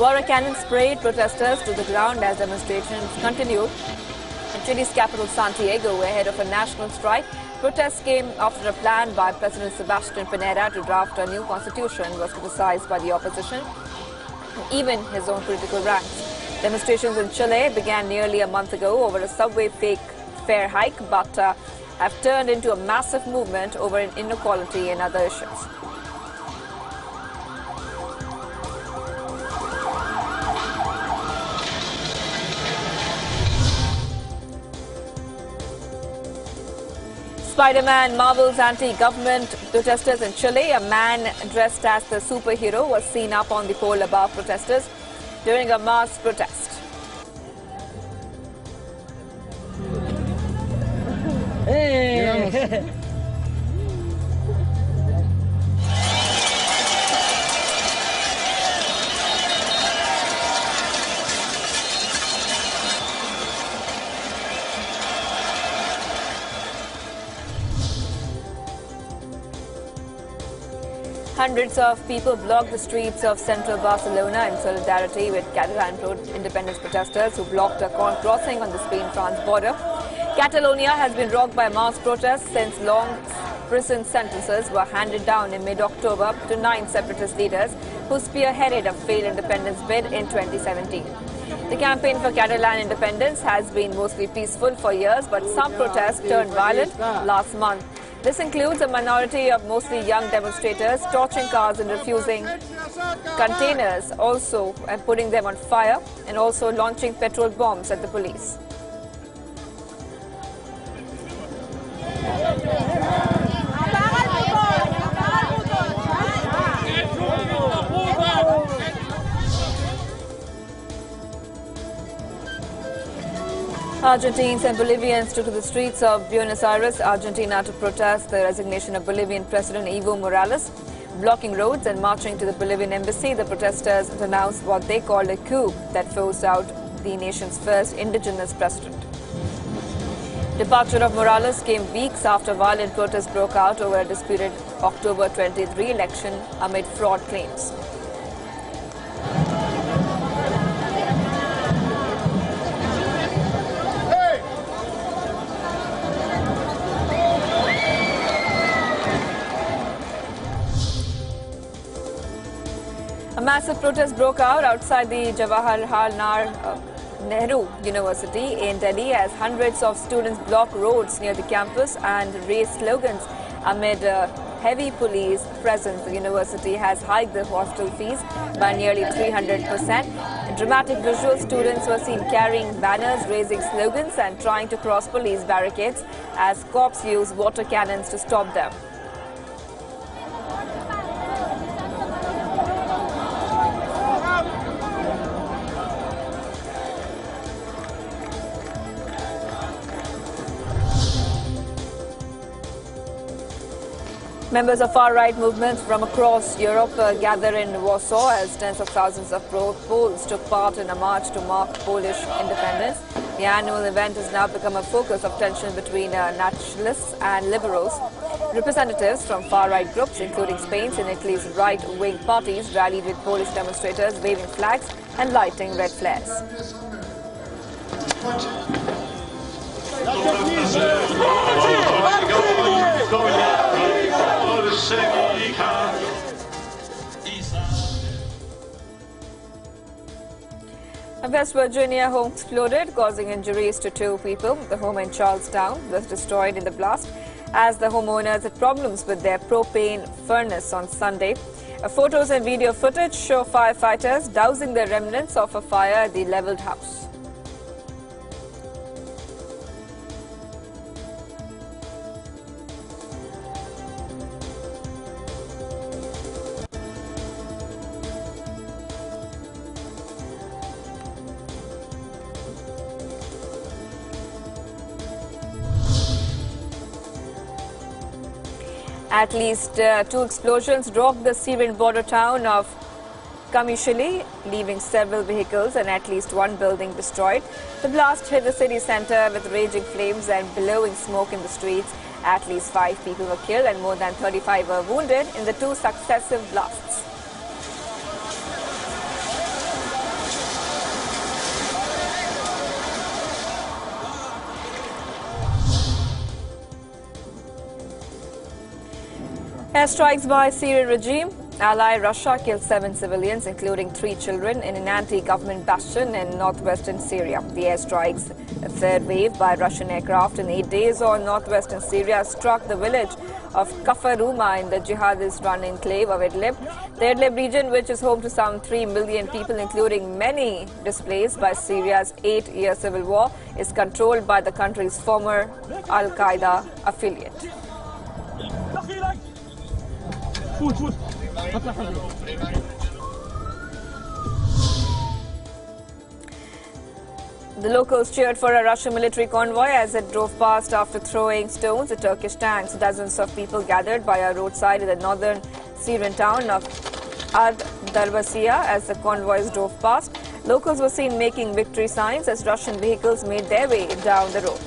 Water cannons sprayed protesters to the ground as demonstrations continued. In Chile's capital, Santiago, ahead of a national strike, protests came after a plan by President Sebastián Pinera to draft a new constitution was criticized by the opposition, and even his own political ranks. Demonstrations in Chile began nearly a month ago over a subway fare hike, but have turned into a massive movement over inequality and other issues. Spider-Man marvels anti-government protesters in Chile. A man dressed as the superhero was seen up on the pole above protesters during a mass protest. Hey. Hundreds of people blocked the streets of central Barcelona in solidarity with Catalan independence protesters who blocked a crossing on the Spain-France border. Catalonia has been rocked by mass protests since long prison sentences were handed down in mid-October to 9 separatist leaders who spearheaded a failed independence bid in 2017. The campaign for Catalan independence has been mostly peaceful for years, but some protests turned violent last month. This includes a minority of mostly young demonstrators torching cars and refusing containers, and putting them on fire, and also launching petrol bombs at the police. Argentines and Bolivians took to the streets of Buenos Aires, Argentina, to protest the resignation of Bolivian President Evo Morales. Blocking roads and marching to the Bolivian embassy, the protesters announced what they called a coup that forced out the nation's first indigenous president. Departure of Morales came weeks after violent protests broke out over a disputed October 23 election amid fraud claims. A massive protest broke out outside the Jawaharlal Nehru University in Delhi as hundreds of students blocked roads near the campus and raised slogans amid heavy police presence. The university has hiked the hostel fees by nearly 300%. In dramatic visuals, students were seen carrying banners, raising slogans and trying to cross police barricades as cops used water cannons to stop them. Members of far-right movements from across Europe gather in Warsaw as tens of thousands of Poles took part in a march to mark Polish independence. The annual event has now become a focus of tension between nationalists and liberals. Representatives from far-right groups, including Spain's and Italy's right-wing parties, rallied with Polish demonstrators waving flags and lighting red flares. A West Virginia home exploded, causing injuries to 2 people. The home in Charlestown was destroyed in the blast as the homeowners had problems with their propane furnace on Sunday. Photos and video footage show firefighters dousing the remnants of a fire at the leveled house. At least 2 explosions rocked the Syrian border town of Kamishli, leaving several vehicles and at least 1 building destroyed. The blast hit the city center with raging flames and billowing smoke in the streets. At least 5 people were killed and more than 35 were wounded in the 2 successive blasts. Airstrikes by Syrian regime. Ally Russia killed 7 civilians, including 3 children, in an anti-government bastion in northwestern Syria. The airstrikes, a third wave by Russian aircraft in 8 days on northwestern Syria, struck the village of Kafaruma in the jihadist-run enclave of Idlib. The Idlib region, which is home to some 3 million people, including many displaced by Syria's 8-year civil war, is controlled by the country's former Al-Qaeda affiliate. The locals cheered for a Russian military convoy as it drove past after throwing stones at Turkish tanks. Dozens of people gathered by a roadside in the northern Syrian town of Ad-Darbasiya as the convoys drove past. Locals were seen making victory signs as Russian vehicles made their way down the road.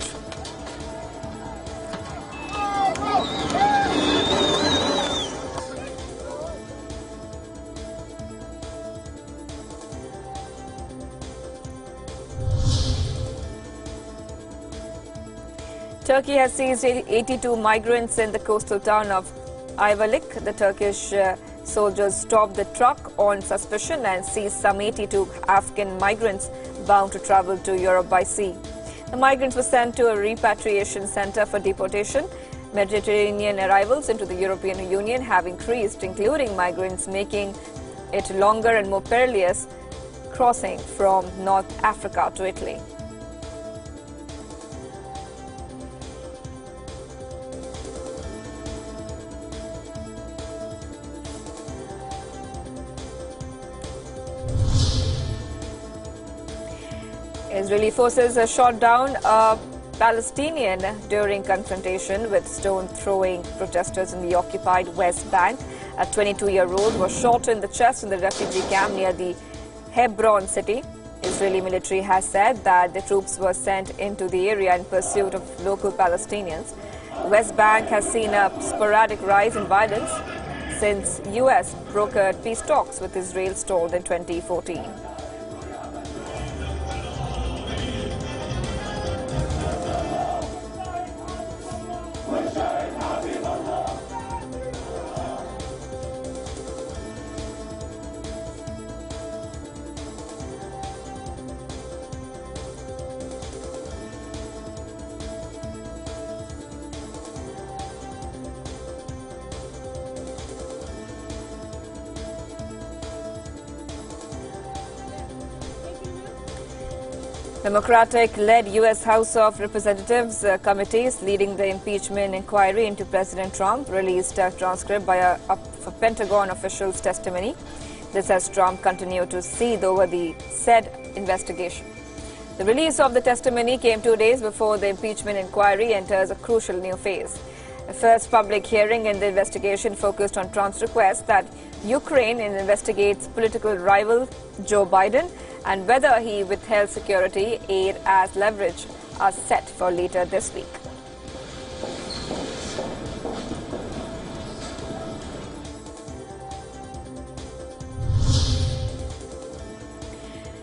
Turkey has seized 82 migrants in the coastal town of Ayvalık. The Turkish soldiers stopped the truck on suspicion and seized some 82 Afghan migrants bound to travel to Europe by sea. The migrants were sent to a repatriation center for deportation. Mediterranean arrivals into the European Union have increased, including migrants making it longer and more perilous crossing from North Africa to Italy. Israeli forces shot down a Palestinian during confrontation with stone-throwing protesters in the occupied West Bank. A 22-year-old was shot in the chest in the refugee camp near the Hebron city. Israeli military has said that the troops were sent into the area in pursuit of local Palestinians. The West Bank has seen a sporadic rise in violence since U.S. brokered peace talks with Israel stalled in 2014. Democratic-led U.S. House of Representatives committees leading the impeachment inquiry into President Trump released a transcript by a Pentagon official's testimony. This as Trump continued to seethe over the said investigation. The release of the testimony came 2 days before the impeachment inquiry enters a crucial new phase. The first public hearing in the investigation focused on Trump's request that Ukraine investigates political rival Joe Biden and whether he withheld security aid as leverage are set for later this week.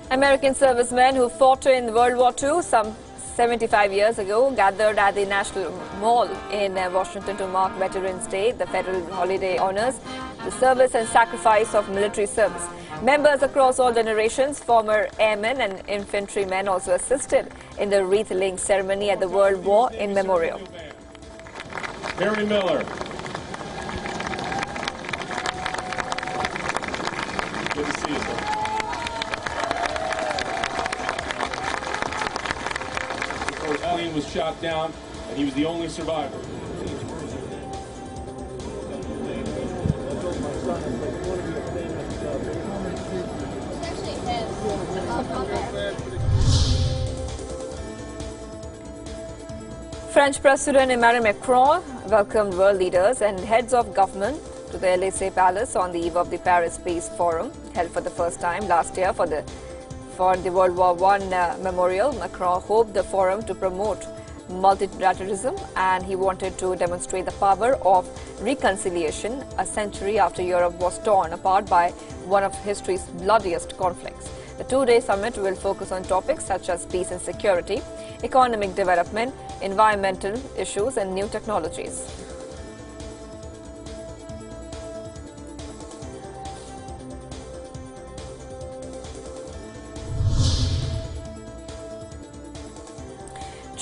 American servicemen who fought in World War II some 75 years ago gathered at the National Mall in Washington to mark Veterans Day. The federal holiday honors the service and sacrifice of military service. Members across all generations, former airmen and infantrymen also assisted in the wreath-laying ceremony at the World War in Memorial. Harry Miller. Good to see you, sir. Before his plane was shot down, and he was the only survivor. French President Emmanuel Macron welcomed world leaders and heads of government to the Élysée Palace on the eve of the Paris Peace Forum, held for the first time last year for the World War I memorial. Macron hoped the forum to promote multilateralism, and he wanted to demonstrate the power of reconciliation a century after Europe was torn apart by one of history's bloodiest conflicts. The two-day summit will focus on topics such as peace and security, economic development, environmental issues and new technologies.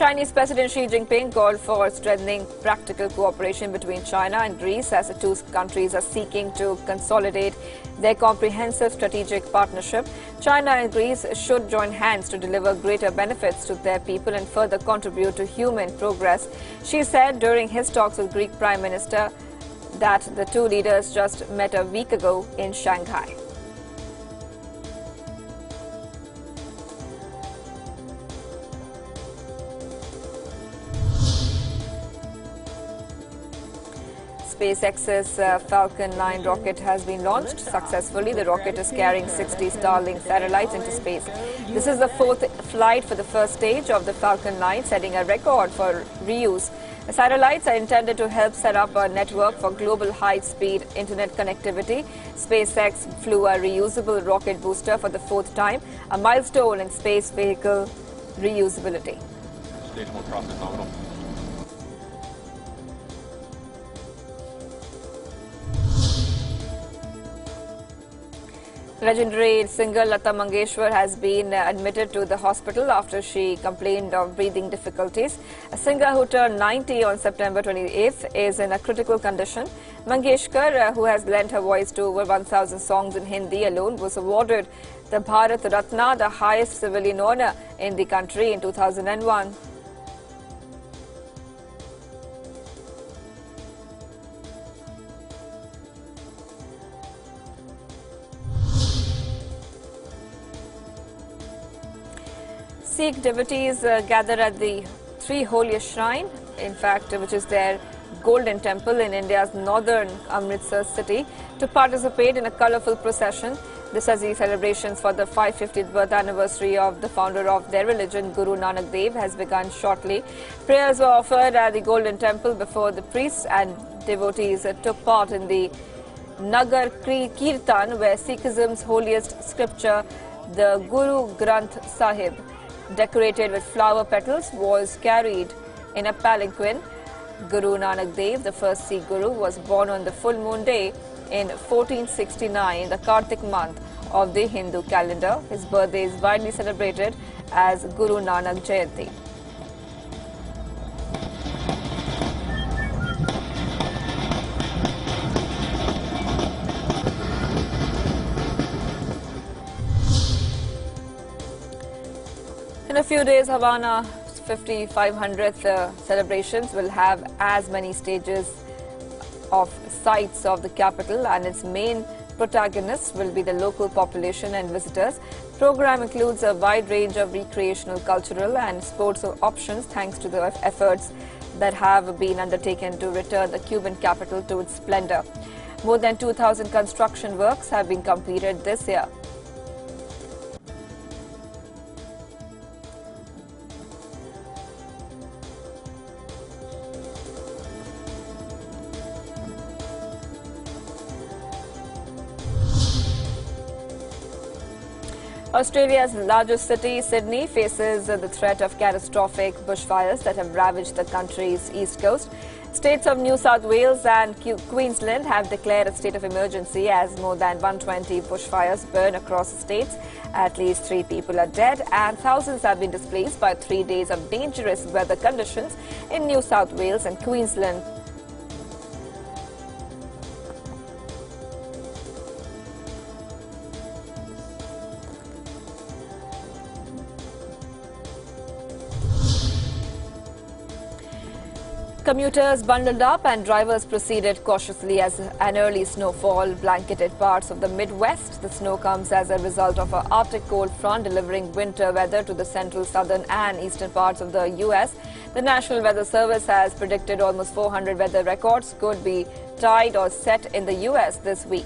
Chinese President Xi Jinping called for strengthening practical cooperation between China and Greece as the two countries are seeking to consolidate their comprehensive strategic partnership. China and Greece should join hands to deliver greater benefits to their people and further contribute to human progress. Xi said during his talks with Greek Prime Minister that the two leaders just met a week ago in Shanghai. SpaceX's Falcon 9 rocket has been launched successfully. The rocket is carrying 60 Starlink satellites into space. This is the fourth flight for the first stage of the Falcon 9, setting a record for reuse. The satellites are intended to help set up a network for global high-speed internet connectivity. SpaceX flew a reusable rocket booster for the fourth time, a milestone in space vehicle reusability. Stage 1 process nominal. Legendary singer Lata Mangeshwar has been admitted to the hospital after she complained of breathing difficulties. A singer who turned 90 on September 28th is in a critical condition. Mangeshwar, who has lent her voice to over 1,000 songs in Hindi alone, was awarded the Bharat Ratna, the highest civilian honor in the country, in 2001. Sikh devotees gather at the three holiest shrine, in fact, which is their golden temple in India's northern Amritsar city, to participate in a colourful procession. This as the celebrations for the 550th birth anniversary of the founder of their religion, Guru Nanak Dev, has begun shortly. Prayers were offered at the golden temple before the priests and devotees took part in the Nagar Kirtan, where Sikhism's holiest scripture, the Guru Granth Sahib, decorated with flower petals, was carried in a palanquin. Guru Nanak Dev, the first Sikh Guru, was born on the full moon day in 1469, the Kartik month of the Hindu calendar. His birthday is widely celebrated as Guru Nanak Jayanti. In a few days, Havana 5500th celebrations will have as many stages of sights of the capital, and its main protagonists will be the local population and visitors. Program includes a wide range of recreational, cultural and sports options thanks to the efforts that have been undertaken to return the Cuban capital to its splendor. More than 2,000 construction works have been completed this year. Australia's largest city, Sydney, faces the threat of catastrophic bushfires that have ravaged the country's east coast. States of New South Wales and Queensland have declared a state of emergency as more than 120 bushfires burn across the states. At least 3 people are dead and thousands have been displaced by 3 days of dangerous weather conditions in New South Wales and Queensland. Commuters bundled up and drivers proceeded cautiously as an early snowfall blanketed parts of the Midwest. The snow comes as a result of an Arctic cold front delivering winter weather to the central, southern and eastern parts of the U.S. The National Weather Service has predicted almost 400 weather records could be tied or set in the U.S. this week.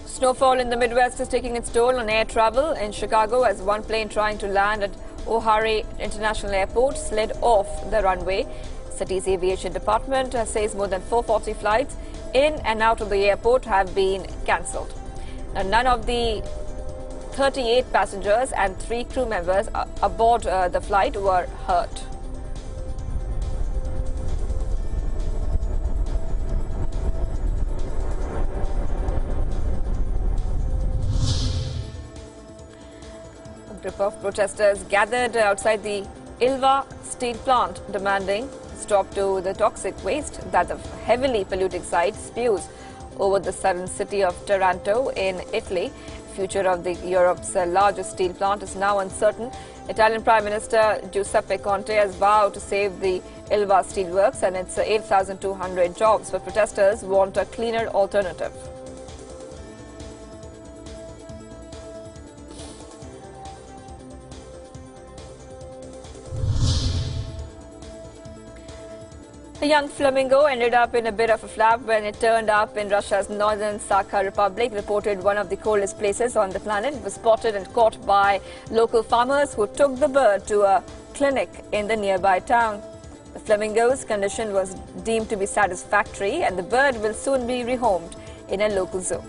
Snowfall in the Midwest is taking its toll on air travel. In Chicago, as one plane trying to land at O'Hare International Airport slid off the runway. City's aviation department says more than 440 flights in and out of the airport have been cancelled. Now, none of the 38 passengers and 3 crew members aboard the flight were hurt. group of protesters gathered outside the WION Steel plant demanding stop to the toxic waste that the heavily polluting site spews over the southern city of Taranto in Italy. Future of Europe's largest steel plant is now uncertain. Italian Prime Minister Giuseppe Conte has vowed to save the WION Steel Works and its 8,200 jobs, but protesters want a cleaner alternative. A young flamingo ended up in a bit of a flap when it turned up in Russia's northern Sakha Republic, reported one of the coldest places on the planet. It was spotted and caught by local farmers who took the bird to a clinic in the nearby town. The flamingo's condition was deemed to be satisfactory and the bird will soon be rehomed in a local zoo.